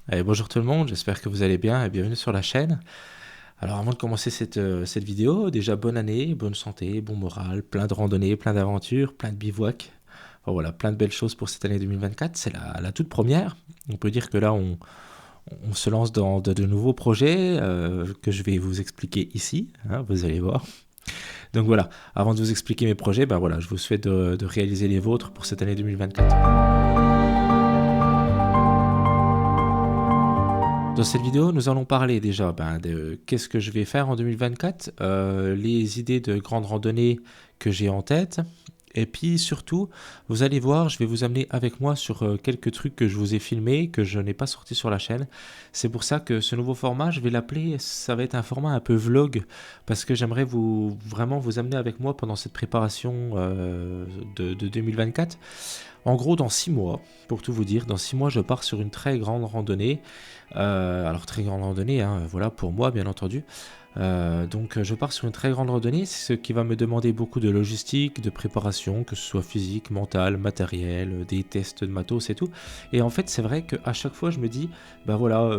Allez, bonjour tout le monde, j'espère que vous allez bien et bienvenue sur la chaîne. Alors avant de commencer cette vidéo, déjà bonne année, bonne santé, bon moral, plein de randonnées, plein d'aventures, plein de bivouacs. Enfin, voilà, plein de belles choses pour cette année 2024, c'est la toute première. On peut dire que là on se lance dans de nouveaux projets que je vais vous expliquer ici, hein, vous allez voir. Donc voilà, avant de vous expliquer mes projets, ben voilà, je vous souhaite de réaliser les vôtres pour cette année 2024. Dans cette vidéo, nous allons parler déjà de qu'est-ce que je vais faire en 2024, les idées de grandes randonnées que j'ai en tête, et puis surtout, vous allez voir, je vais vous amener avec moi sur quelques trucs que je vous ai filmés, que je n'ai pas sortis sur la chaîne. C'est pour ça que ce nouveau format, je vais l'appeler, ça va être un format un peu vlog, parce que j'aimerais vraiment vous amener avec moi pendant cette préparation de 2024. En gros, dans 6 mois, pour tout vous dire, dans 6 mois, je pars sur une très grande randonnée. Alors, très grande randonnée, hein, voilà, pour moi, bien entendu. Donc, je pars sur une très grande randonnée, ce qui va me demander beaucoup de logistique, de préparation, que ce soit physique, mentale, matériel, des tests de matos et tout. Et en fait, c'est vrai qu'à chaque fois, je me dis, bah voilà,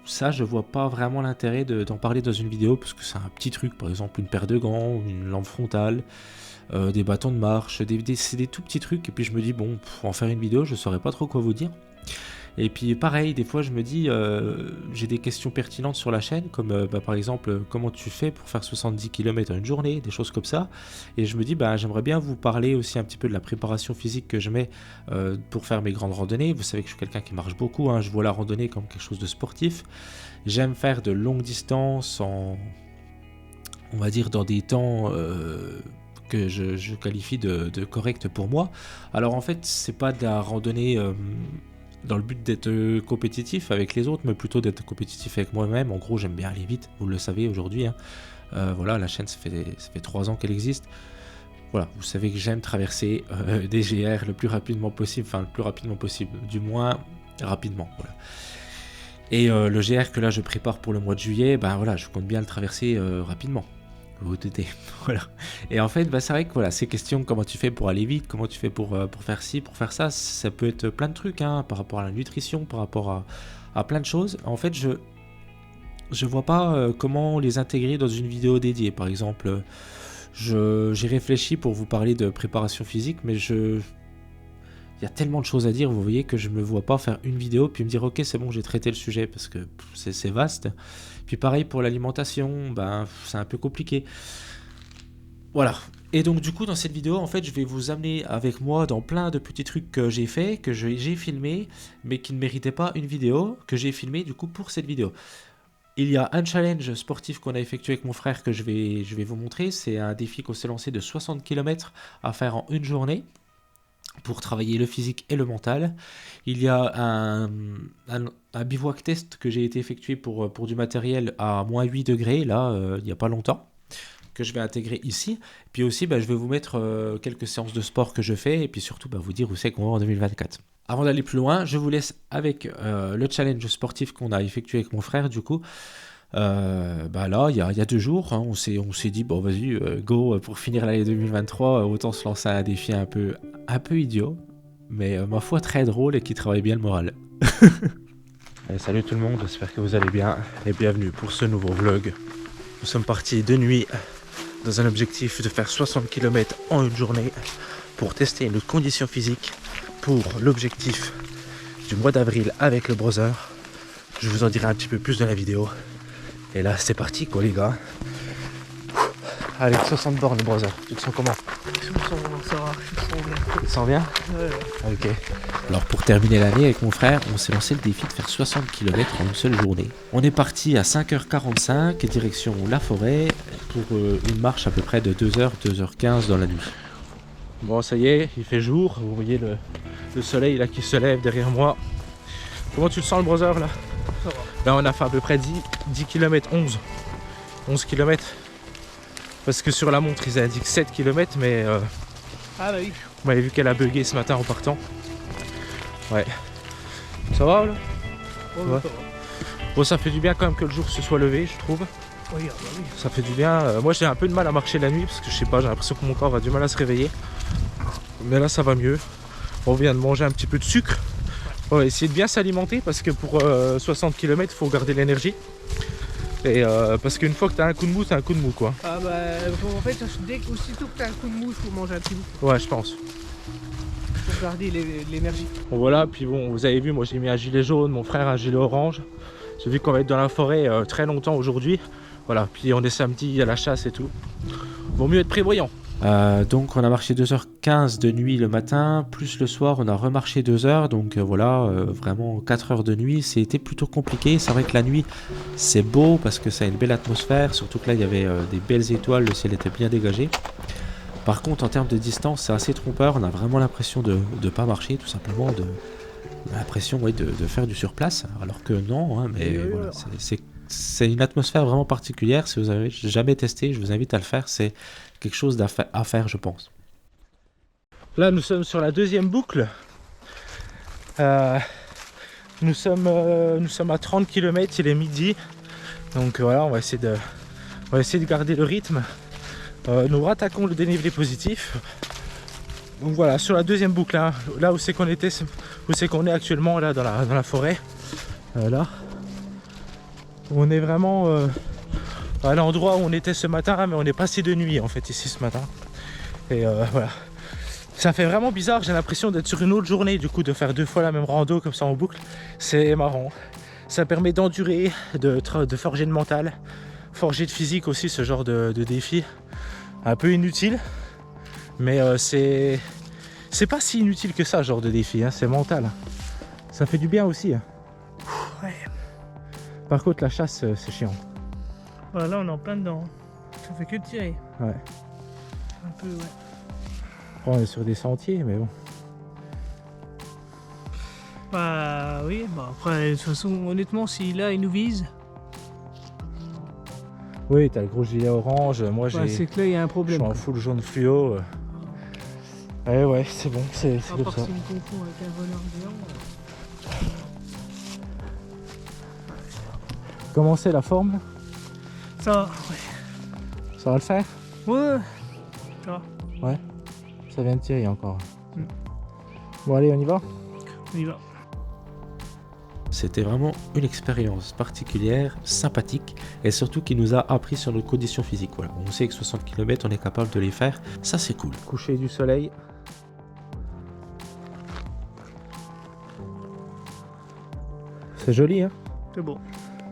ça, je vois pas vraiment l'intérêt d'en parler dans une vidéo, parce que c'est un petit truc, par exemple, une paire de gants, une lampe frontale. Des bâtons de marche, c'est des tout petits trucs, et puis je me dis bon, pour en faire une vidéo, je saurais pas trop quoi vous dire. Et puis pareil, des fois je me dis, j'ai des questions pertinentes sur la chaîne, comme par exemple, comment tu fais pour faire 70 km en une journée, des choses comme ça. Et je me dis, j'aimerais bien vous parler aussi un petit peu de la préparation physique que je mets pour faire mes grandes randonnées. Vous savez que je suis quelqu'un qui marche beaucoup, hein, je vois la randonnée comme quelque chose de sportif. J'aime faire de longues distances on va dire dans des temps que je qualifie de correct pour moi. Alors en fait, c'est pas de la randonnée dans le but d'être compétitif avec les autres, mais plutôt d'être compétitif avec moi-même. En gros, j'aime bien aller vite, vous le savez aujourd'hui, hein. Voilà, la chaîne, ça fait 3 ans qu'elle existe. Voilà, vous savez que j'aime traverser des GR le plus rapidement possible, enfin le plus rapidement possible, du moins rapidement, voilà. Et le GR que là je prépare pour le mois de juillet, voilà, je compte bien le traverser rapidement. Vous doutez, voilà. Et en fait, c'est vrai que voilà, ces questions, comment tu fais pour aller vite, comment tu fais pour faire ci, pour faire ça, ça peut être plein de trucs, hein, par rapport à la nutrition, par rapport à plein de choses. En fait, je vois pas comment les intégrer dans une vidéo dédiée. Par exemple, j'ai réfléchi pour vous parler de préparation physique, mais il y a tellement de choses à dire, vous voyez, que je me vois pas faire une vidéo puis me dire ok, c'est bon, j'ai traité le sujet, parce que c'est vaste. Puis pareil pour l'alimentation, c'est un peu compliqué. Voilà. Et donc du coup, dans cette vidéo, en fait, je vais vous amener avec moi dans plein de petits trucs que j'ai fait, que j'ai filmé, mais qui ne méritaient pas une vidéo, que j'ai filmé du coup pour cette vidéo. Il y a un challenge sportif qu'on a effectué avec mon frère que je vais vous montrer. C'est un défi qu'on s'est lancé de 60 km à faire en une journée, pour travailler le physique et le mental. Il y a un bivouac test que j'ai été effectué pour du matériel à moins 8 degrés, là, il n'y a pas longtemps, que je vais intégrer ici. Puis aussi, je vais vous mettre quelques séances de sport que je fais, et puis surtout vous dire où c'est qu'on va en 2024. Avant d'aller plus loin, je vous laisse avec le challenge sportif qu'on a effectué avec mon frère, du coup. Là, il y a 2 jours, hein, on s'est dit, bon vas-y, go, pour finir l'année 2023, autant se lancer à un défi un peu idiot, mais ma foi très drôle et qui travaille bien le moral. Allez, salut tout le monde, j'espère que vous allez bien et bienvenue pour ce nouveau vlog. Nous sommes partis de nuit dans un objectif de faire 60 km en une journée pour tester nos conditions physiques pour l'objectif du mois d'avril avec le brother. Je vous en dirai un petit peu plus dans la vidéo. Et là, c'est parti, quoi, les gars. Allez, 60 bornes, brother. Tu te sens comment? Je me sens, ça va, je me sens bien. Tu te sens bien? Ouais. Ok. Alors, pour terminer l'année avec mon frère, on s'est lancé le défi de faire 60 km en une seule journée. On est parti à 5h45, direction la forêt, pour une marche à peu près de 2h, 2h15 dans la nuit. Bon, ça y est, il fait jour. Vous voyez le soleil là qui se lève derrière moi. Comment tu le sens, le brother, là? Ça va. Là, on a fait à peu près 10 km, 11 km. Parce que sur la montre, ils indiquent 7 km, mais Ah bah oui. vous m'avez vu qu'elle a bugué ce matin en partant. Ouais. Ça va, là? Ouais, Ouais. ça va. Bon, ça fait du bien quand même que le jour se soit levé, je trouve. Oui, ah bah oui. Ça fait du bien. Moi, j'ai un peu de mal à marcher la nuit, parce que je sais pas, j'ai l'impression que mon corps a du mal à se réveiller. Mais là, ça va mieux. On vient de manger un petit peu de sucre. On va essayer de bien s'alimenter parce que pour 60 km, il faut garder l'énergie. Et parce qu'une fois que tu as un coup de mou, tu as un coup de mou quoi. Ah bah en fait aussitôt que t'as un coup de mou, il faut manger un petit bout Ouais, je pense. pour garder l'énergie. Bon voilà, puis bon, vous avez vu, moi j'ai mis un gilet jaune, mon frère un gilet orange. J'ai vu qu'on va être dans la forêt très longtemps aujourd'hui. Voilà, puis on est samedi, il y a la chasse et tout. Vaut mieux être prévoyant. Donc on a marché 2h15 de nuit le matin, plus le soir on a remarché 2 heures, donc voilà, vraiment 4 heures de nuit, c'était plutôt compliqué. C'est vrai que la nuit c'est beau parce que ça a une belle atmosphère, surtout que là il y avait des belles étoiles, le ciel était bien dégagé. Par contre en termes de distance c'est assez trompeur, on a vraiment l'impression de ne pas marcher, tout simplement, l'impression de faire du surplace, alors que non, hein, mais Oui, voilà, alors. c'est une atmosphère vraiment particulière. Si vous avez jamais testé, je vous invite à le faire, c'est quelque chose à faire, je pense. Là, nous sommes sur la deuxième boucle. Nous sommes à 30 km, il est midi. Donc voilà, on va essayer de garder le rythme. Nous rattaquons le dénivelé positif. Donc voilà, sur la deuxième boucle, hein, là où c'est qu'on était, où c'est qu'on est actuellement, là dans la forêt. Là. On est vraiment à l'endroit où on était ce matin, mais on est passé de nuit en fait ici ce matin. Et voilà. Ça fait vraiment bizarre, j'ai l'impression d'être sur une autre journée, du coup de faire 2 fois la même rando comme ça en boucle. C'est marrant. Ça permet d'endurer, de forger le mental, forger le physique aussi, ce genre de défi. Un peu inutile, mais c'est pas si inutile que ça, ce genre de défi, hein, c'est mental. Ça fait du bien aussi. Hein. Ouais. Par contre, la chasse, c'est chiant. Voilà, là on est en plein dedans. Ça fait que de tirer. Ouais. Un peu, ouais. On est sur des sentiers, mais bon. Bah oui, bah après de toute façon honnêtement si là il nous vise, Oui, t'as le gros gilet orange, moi bah, c'est que là il y a un je problème. suis en quoi. full jaune fluo. Ouais, c'est bon, c'est À comme part ça. s'il me confond avec un renard géant. Comment c'est la forme? Ça va, ouais. Ça va le faire? Ouais, ça va, Ouais. Ça vient de tirer encore. Mm. Bon allez, on y va? on y va. C'était vraiment une expérience particulière, sympathique, et surtout qui nous a appris sur nos conditions physiques. Voilà. On sait que 60 km, on est capable de les faire. Ça, c'est cool. Coucher du soleil. C'est joli, hein? C'est bon.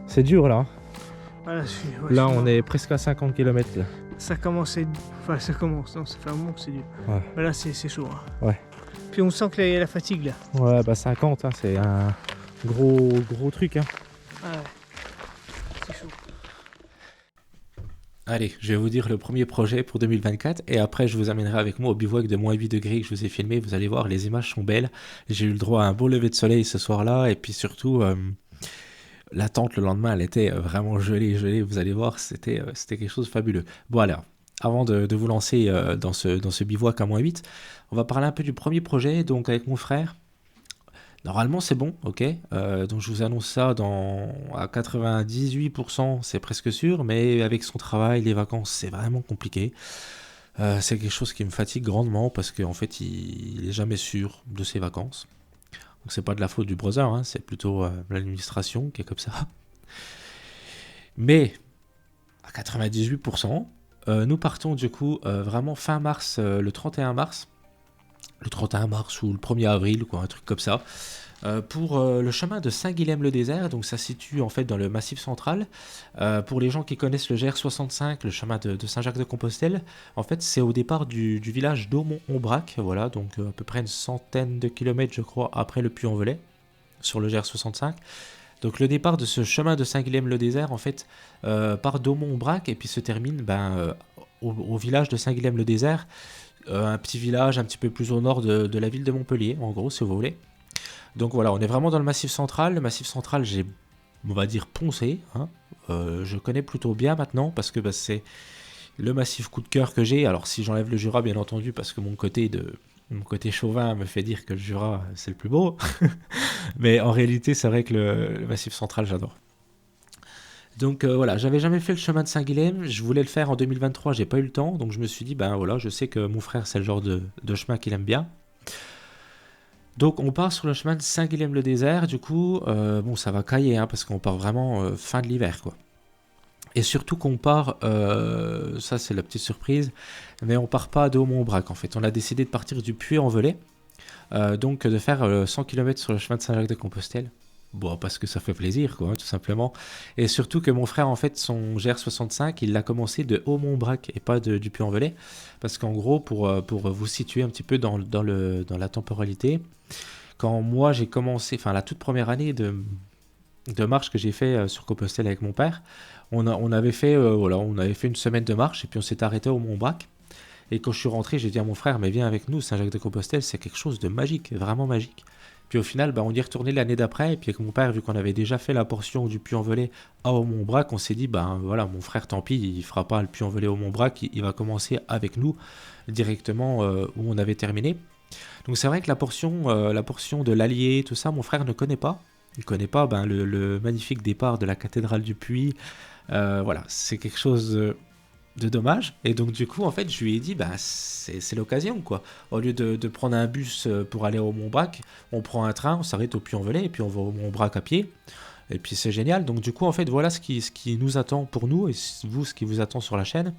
C'est dur, là. Voilà, Là, on est presque à 50 km. Là. Ça commence à être... Enfin ça commence, non, ça fait un moment que c'est dur. Ouais. Mais là c'est chaud. Hein. Ouais. Puis on sent qu'il y a la fatigue là. Ouais, bah 50, hein, c'est un gros truc. Hein. Ah ouais. C'est chaud. Allez, je vais vous dire le premier projet pour 2024 et après je vous amènerai avec moi au bivouac de moins 8 degrés que je vous ai filmé. Vous allez voir, les images sont belles. J'ai eu le droit à un beau lever de soleil ce soir-là et puis surtout la tente le lendemain elle était vraiment gelée. Vous allez voir, c'était quelque chose de fabuleux. Bon alors, avant de vous lancer dans ce bivouac à moins 8, on va parler un peu du premier projet donc avec mon frère. Normalement c'est bon, ok. Donc je vous annonce ça à 98%, c'est presque sûr, mais avec son travail, les vacances, c'est vraiment compliqué. C'est quelque chose qui me fatigue grandement parce qu'en fait, il est jamais sûr de ses vacances. Donc c'est pas de la faute du brother, hein, c'est plutôt l'administration qui est comme ça. Mais à 98%, nous partons du coup vraiment fin mars, le 31 mars. Le 31 mars ou le 1er avril, quoi, un truc comme ça, pour le chemin de Saint-Guilhem-le-Désert. Donc ça se situe en fait dans le Massif central. Pour les gens qui connaissent le GR65, le chemin de Saint-Jacques-de-Compostelle, en fait c'est au départ du village d'Aumont-Aubrac, voilà, donc à peu près une centaine de kilomètres je crois après le Puy-en-Velay, sur le GR65. Donc le départ de ce chemin de Saint-Guilhem-le-Désert en fait part d'Aumont-Aubrac et puis se termine au village de Saint-Guilhem-le-Désert. Un petit village un petit peu plus au nord de la ville de Montpellier, en gros, si vous voulez. Donc voilà, on est vraiment dans le Massif central. Le Massif central, j'ai, on va dire, poncé. Hein. Je connais plutôt bien maintenant, parce que c'est le massif coup de cœur que j'ai. Alors si j'enlève le Jura, bien entendu, parce que mon côté chauvin me fait dire que le Jura, c'est le plus beau. Mais en réalité, c'est vrai que le Massif central, j'adore. Donc voilà, j'avais jamais fait le chemin de Saint-Guilhem, je voulais le faire en 2023, j'ai pas eu le temps, donc je me suis dit, ben voilà, je sais que mon frère c'est le genre de chemin qu'il aime bien. Donc on part sur le chemin de Saint-Guilhem-le-Désert, du coup, bon ça va cailler, hein, parce qu'on part vraiment fin de l'hiver, quoi. Et surtout qu'on part, ça c'est la petite surprise, mais on part pas de Haut-Montbrac en fait. On a décidé de partir du Puy-en-Velay, donc de faire 100 km sur le chemin de Saint-Jacques-de-Compostelle. Bon, parce que ça fait plaisir, quoi, hein, tout simplement. Et surtout que mon frère, en fait, son GR65, il l'a commencé de Haut-Montbrac et pas du Puy-en-Velay. Parce qu'en gros, pour vous situer un petit peu dans la temporalité, quand moi j'ai commencé, enfin la toute première année de marche que j'ai fait sur Compostelle avec mon père, on avait fait, voilà, on avait fait une semaine de marche et puis on s'est arrêté au Mont-Brac. Et quand je suis rentré, j'ai dit à mon frère, mais viens avec nous, Saint-Jacques-de-Compostelle, c'est quelque chose de magique, vraiment magique. Puis au final, bah, on y est retourné l'année d'après. Et puis avec mon père, vu qu'on avait déjà fait la portion du Puy-en-Velay à Aumont-Brac, on s'est dit, ben voilà, mon frère, tant pis, il fera pas le Puy-en-Velay au Mont-Brac, il va commencer avec nous directement où on avait terminé. Donc c'est vrai que la portion de l'Allier, tout ça, mon frère ne connaît pas. Il ne connaît pas ben, le magnifique départ de la cathédrale du Puy. Voilà, c'est quelque chose de dommage. Et donc du coup, en fait, je lui ai dit, bah, c'est l'occasion, quoi. Au lieu de prendre un bus pour aller au Mont-Brac, on prend un train, on s'arrête au Puy-en-Velay et puis on va au Mont-Brac à pied. Et puis c'est génial. Donc du coup, en fait, voilà ce qui nous attend pour nous et vous, ce qui vous attend sur la chaîne.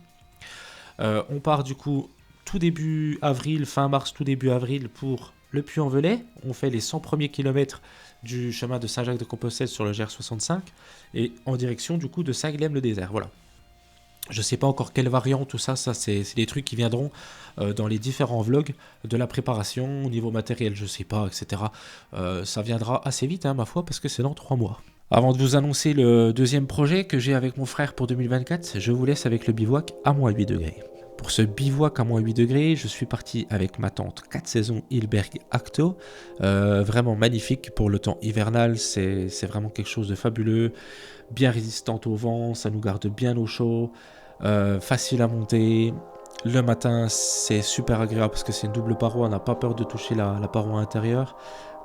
On part du coup tout début avril, fin mars, tout début avril pour le Puy-en-Velay. On fait les 100 premiers kilomètres du chemin de Saint-Jacques-de-Compostelle sur le GR65 et en direction du coup de Saint-Guilhem-le-Désert. Voilà. Je sais pas encore quelle variante, tout ça, c'est des trucs qui viendront dans les différents vlogs de la préparation, au niveau matériel, je sais pas, etc. Ça viendra assez vite, hein, ma foi, parce que c'est dans 3 mois. Avant de vous annoncer le deuxième projet que j'ai avec mon frère pour 2024, je vous laisse avec le bivouac à moins 8 degrés. Pour ce bivouac à moins 8 degrés, je suis parti avec ma tente 4 saisons Hilberg Acto. Vraiment magnifique pour le temps hivernal, c'est vraiment quelque chose de fabuleux. Bien résistante au vent, ça nous garde bien au chaud, facile à monter. Le matin, c'est super agréable parce que c'est une double paroi, on n'a pas peur de toucher la paroi intérieure.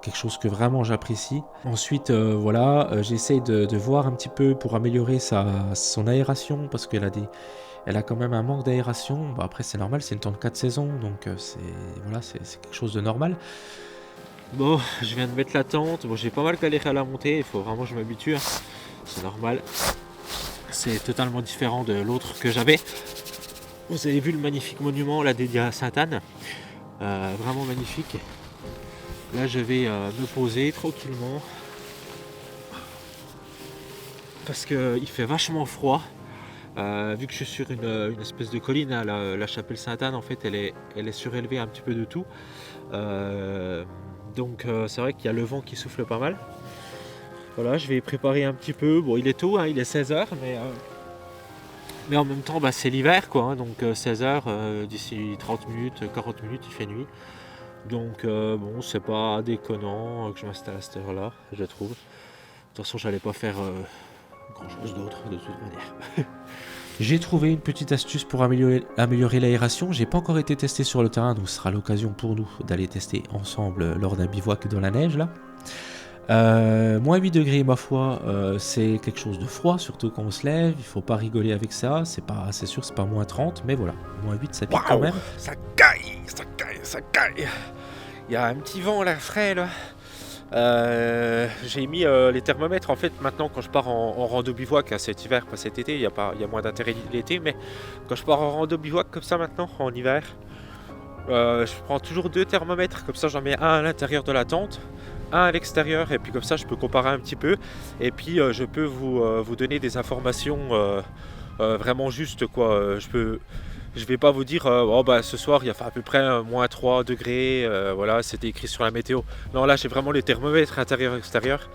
Quelque chose que vraiment j'apprécie. Ensuite, voilà, j'essaye de voir un petit peu pour améliorer son aération parce qu'elle a quand même un manque d'aération. Bon, après, c'est normal, c'est une tente 4 saisons, donc c'est quelque chose de normal. Bon, je viens de mettre la tente. Bon, j'ai pas mal galéré à la monter, il faut vraiment que je m'habitue. C'est normal. C'est totalement différent de l'autre que j'avais. Vous avez vu le magnifique monument là dédié à Sainte-Anne. Vraiment magnifique. Là, je vais me poser tranquillement. Parce qu'il fait vachement froid. Vu que je suis sur une espèce de colline, hein, la chapelle Sainte-Anne, en fait, elle est surélevée un petit peu de tout. Donc c'est vrai qu'il y a le vent qui souffle pas mal. Voilà, je vais préparer un petit peu. Bon, il est tôt, hein, il est 16h, mais en même temps, bah, c'est l'hiver, quoi. Hein, donc 16h, d'ici 30 minutes, 40 minutes, il fait nuit. Donc bon, c'est pas déconnant que je m'installe à cette heure-là, je trouve. De toute façon, j'allais pas faire grand-chose d'autre, de toute manière. J'ai trouvé une petite astuce pour améliorer l'aération. J'ai pas encore été testé sur le terrain, donc ce sera l'occasion pour nous d'aller tester ensemble lors d'un bivouac dans la neige, là. Moins 8 degrés, ma foi, c'est quelque chose de froid, surtout quand on se lève. Il faut pas rigoler avec ça. C'est sûr, c'est pas moins 30, mais voilà. Moins 8, ça pique quand même. Ça caille, ça caille, ça caille. Il y a un petit vent là, frais là. J'ai mis les thermomètres en fait maintenant quand je pars en rando bivouac, hein, cet hiver, pas cet été, il y a moins d'intérêt l'été, mais quand je pars en rando bivouac comme ça maintenant, en hiver, je prends toujours 2 thermomètres, comme ça j'en mets un à l'intérieur de la tente, un à l'extérieur, et puis comme ça je peux comparer un petit peu, et puis je peux vous donner des informations vraiment justes, quoi. Je vais pas vous dire ce soir il y a fait à peu près moins 3 degrés, voilà, c'était écrit sur la météo. Non, là j'ai vraiment les thermomètres intérieur et extérieur.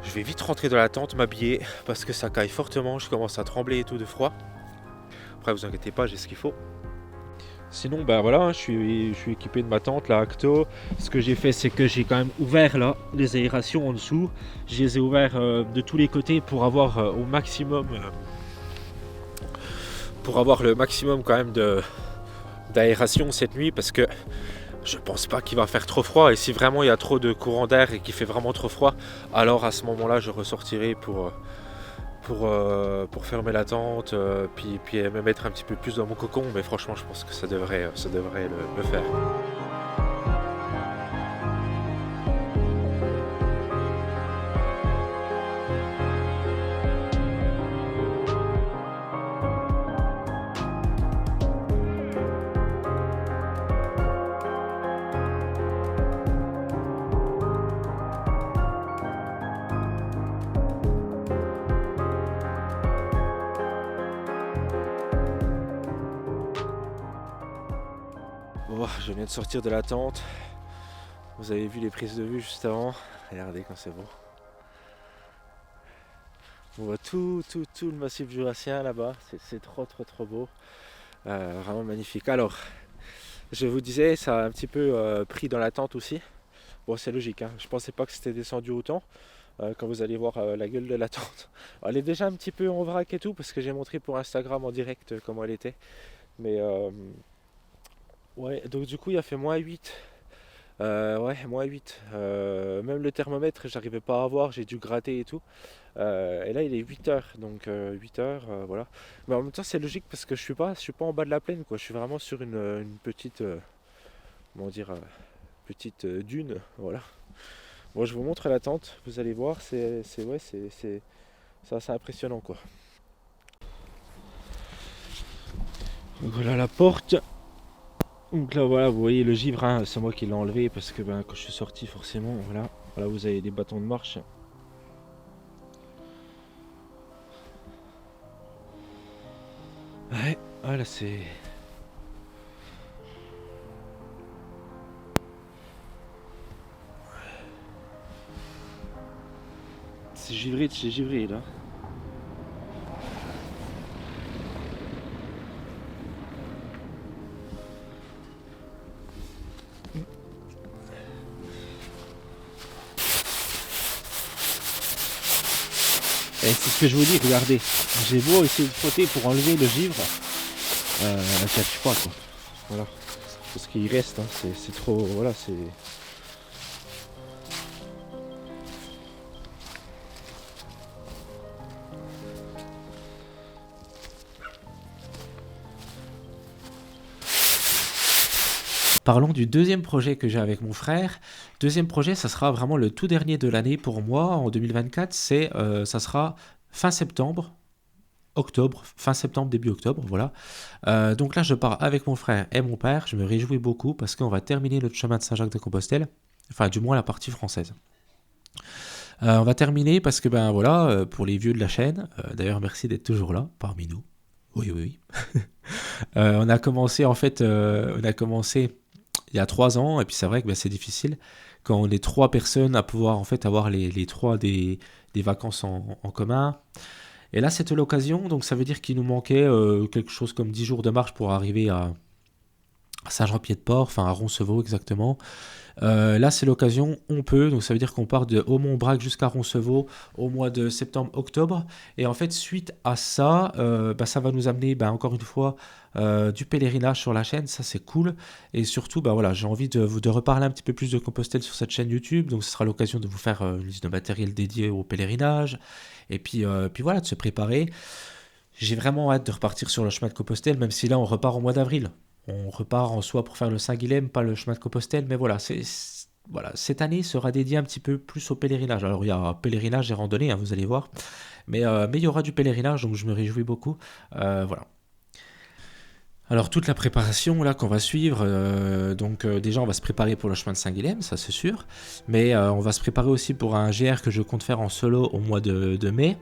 Je vais vite rentrer dans la tente, m'habiller parce que ça caille fortement, je commence à trembler et tout de froid. Après vous inquiétez pas, j'ai ce qu'il faut. Sinon voilà, je suis équipé de ma tente, la Acto. Ce que j'ai fait, c'est que j'ai quand même ouvert là les aérations en dessous. Je les ai ouverts de tous les côtés pour avoir au maximum le maximum quand même d'aération cette nuit, parce que je pense pas qu'il va faire trop froid, et si vraiment il y a trop de courant d'air et qu'il fait vraiment trop froid, alors à ce moment là je ressortirai pour fermer la tente, puis me mettre un petit peu plus dans mon cocon, mais franchement je pense que ça devrait le faire. je viens de sortir de la tente. Vous avez vu les prises de vue juste avant. Regardez comme c'est beau. On voit tout le massif jurassien là-bas. C'est trop beau. Vraiment magnifique. Alors, je vous disais, ça a un petit peu pris dans la tente aussi. Bon, c'est logique, hein. Je pensais pas que c'était descendu autant. Quand vous allez voir la gueule de la tente. Elle est déjà un petit peu en vrac et tout, parce que j'ai montré pour Instagram en direct comment elle était. Mais ouais, donc du coup il a fait -8. Ouais, -8. Même le thermomètre, j'arrivais pas à avoir, j'ai dû gratter et tout. Et là il est 8h, donc 8h, voilà. Mais en même temps c'est logique parce que je suis pas en bas de la plaine, quoi. Je suis vraiment sur une petite, comment dire, petite dune, voilà. Bon, je vous montre la tente, vous allez voir, c'est assez impressionnant, quoi. Donc voilà la porte. Donc là voilà, vous voyez le givre, hein, c'est moi qui l'ai enlevé parce que quand je suis sorti forcément, voilà, vous avez des bâtons de marche. Ouais, voilà c'est... C'est givré de chez givré là. Et c'est ce que je vous dis, regardez, j'ai beau essayer de frotter pour enlever le givre, ça ne tue pas, quoi. Voilà, parce qu'il reste, hein, c'est trop, voilà, c'est... Parlons du deuxième projet que j'ai avec mon frère. Deuxième projet, ça sera vraiment le tout dernier de l'année pour moi en 2024. Ça sera fin septembre, fin septembre, début octobre, voilà. Donc là, je pars avec mon frère et mon père. Je me réjouis beaucoup parce qu'on va terminer notre chemin de Saint-Jacques-de-Compostelle, enfin du moins la partie française. On va terminer parce que voilà, pour les vieux de la chaîne, d'ailleurs merci d'être toujours là parmi nous. Oui. On a commencé il y a 3 ans, et puis c'est vrai que c'est difficile quand on est 3 personnes à pouvoir en fait avoir les 3 des vacances en commun. Et là c'était l'occasion, donc ça veut dire qu'il nous manquait quelque chose comme 10 jours de marche pour arriver à Saint-Jean-Pied-de-Port, enfin à Roncevaux exactement. Là c'est l'occasion, on peut, donc ça veut dire qu'on part de Aumont-Aubrac jusqu'à Roncevaux au mois de septembre-octobre, et en fait suite à ça, ça va nous amener encore une fois du pèlerinage sur la chaîne, ça c'est cool, et surtout voilà, j'ai envie de reparler un petit peu plus de Compostelle sur cette chaîne YouTube, donc ce sera l'occasion de vous faire une liste de matériel dédié au pèlerinage, et puis voilà, de se préparer. J'ai vraiment hâte de repartir sur le chemin de Compostelle, même si là on repart au mois d'avril. On repart en soi pour faire le Saint-Guilhem, pas le chemin de Compostelle, mais voilà, cette année sera dédiée un petit peu plus au pèlerinage. Alors il y a pèlerinage et randonnée, hein, vous allez voir, mais il y aura du pèlerinage, donc je me réjouis beaucoup. Voilà. Alors toute la préparation là qu'on va suivre, déjà on va se préparer pour le chemin de Saint-Guilhem, ça c'est sûr, mais on va se préparer aussi pour un GR que je compte faire en solo au mois de mai,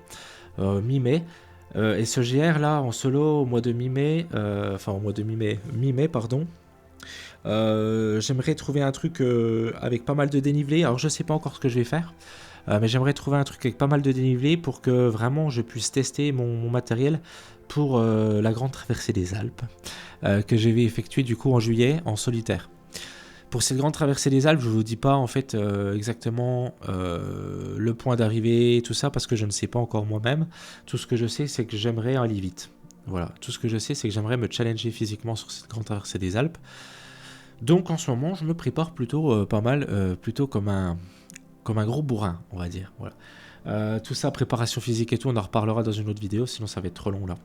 mi-mai. Et ce GR là en solo au mois de mi-mai, mi-mai pardon, j'aimerais trouver un truc avec pas mal de dénivelé. Alors je sais pas encore ce que je vais faire, mais j'aimerais trouver un truc avec pas mal de dénivelé pour que vraiment je puisse tester mon matériel pour la grande traversée des Alpes que je vais effectuer du coup en juillet en solitaire. Pour cette grande traversée des Alpes, je ne vous dis pas en fait exactement le point d'arrivée, tout ça, parce que je ne sais pas encore moi-même. Tout ce que je sais, c'est que j'aimerais aller vite. Voilà, tout ce que je sais, c'est que j'aimerais me challenger physiquement sur cette grande traversée des Alpes. Donc en ce moment, je me prépare plutôt pas mal, plutôt comme un gros bourrin, on va dire. Voilà. Tout ça, préparation physique et tout, on en reparlera dans une autre vidéo, sinon ça va être trop long là.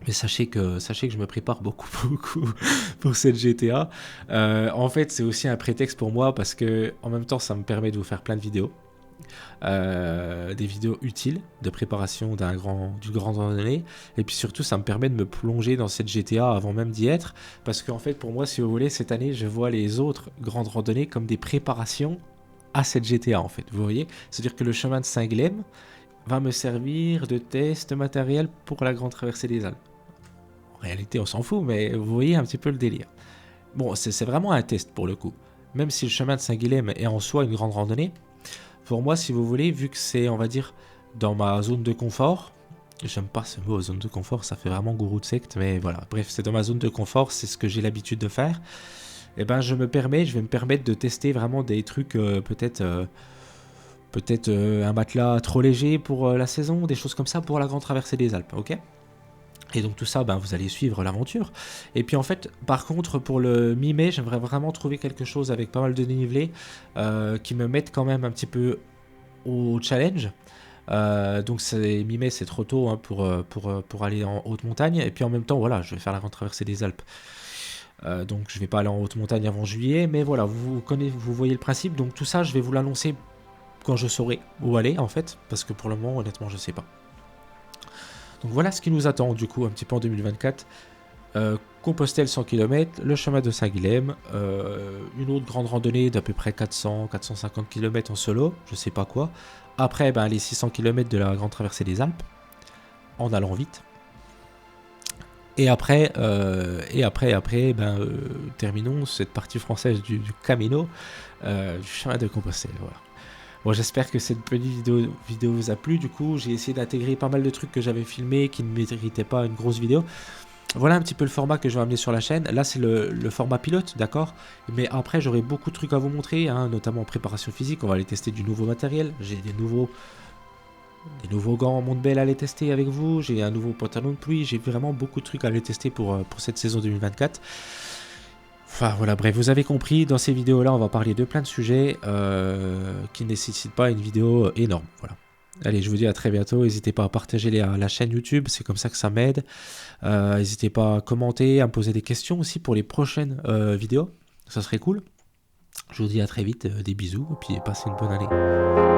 Mais sachez que je me prépare beaucoup pour cette GTA. En fait, c'est aussi un prétexte pour moi parce que en même temps, ça me permet de vous faire plein de vidéos. Des vidéos utiles de préparation du grand randonnée, et puis surtout ça me permet de me plonger dans cette GTA avant même d'y être, parce qu'en fait pour moi, si vous voulez, cette année je vois les autres grandes randonnées comme des préparations à cette GTA en fait, vous voyez, c'est-à-dire que le chemin de Saint-Guilhem va me servir de test matériel pour la grande traversée des Alpes. En réalité on s'en fout, mais vous voyez un petit peu le délire. Bon, c'est vraiment un test pour le coup. Même si le chemin de Saint-Guilhem est en soi une grande randonnée, pour moi, si vous voulez, vu que c'est, on va dire, dans ma zone de confort, j'aime pas ce mot, zone de confort, ça fait vraiment gourou de secte, mais voilà, bref, c'est dans ma zone de confort, c'est ce que j'ai l'habitude de faire. Et ben, je vais me permettre de tester vraiment des trucs, peut-être un matelas trop léger pour la saison, des choses comme ça pour la grande traversée des Alpes, ok? Et donc tout ça, ben, vous allez suivre l'aventure. Et puis en fait, par contre, pour le mi-mai, j'aimerais vraiment trouver quelque chose avec pas mal de dénivelé qui me mette quand même un petit peu au challenge. Donc mi-mai, c'est trop tôt hein, pour aller en haute montagne. Et puis en même temps, voilà, je vais faire la grande traversée des Alpes. Donc je vais pas aller en haute montagne avant juillet. Mais voilà, vous voyez le principe. Donc tout ça, je vais vous l'annoncer quand je saurai où aller en fait. Parce que pour le moment, honnêtement, je sais pas. Donc voilà ce qui nous attend du coup un petit peu en 2024. Compostelle 100 km, le chemin de Saint-Guilhem, une autre grande randonnée d'à peu près 400-450 km en solo, je sais pas quoi. Après ben, les 600 km de la grande traversée des Alpes, en allant vite. Et après, terminons cette partie française du Camino, du chemin de Compostelle. Voilà. Bon, j'espère que cette petite vidéo vous a plu. Du coup, j'ai essayé d'intégrer pas mal de trucs que j'avais filmés qui ne méritaient pas une grosse vidéo. Voilà un petit peu le format que je vais amener sur la chaîne. Là, c'est le format pilote, d'accord? Mais après, j'aurai beaucoup de trucs à vous montrer, hein, notamment en préparation physique. On va aller tester du nouveau matériel. J'ai des nouveaux gants Montbell à aller tester avec vous. J'ai un nouveau pantalon de pluie. J'ai vraiment beaucoup de trucs à aller tester pour cette saison 2024. Enfin voilà, bref, vous avez compris, dans ces vidéos-là, on va parler de plein de sujets qui ne nécessitent pas une vidéo énorme. Voilà. Allez, je vous dis à très bientôt. N'hésitez pas à partager la chaîne YouTube, c'est comme ça que ça m'aide. N'hésitez pas à commenter, à me poser des questions aussi pour les prochaines vidéos. Ça serait cool. Je vous dis à très vite, des bisous, et puis passez une bonne année.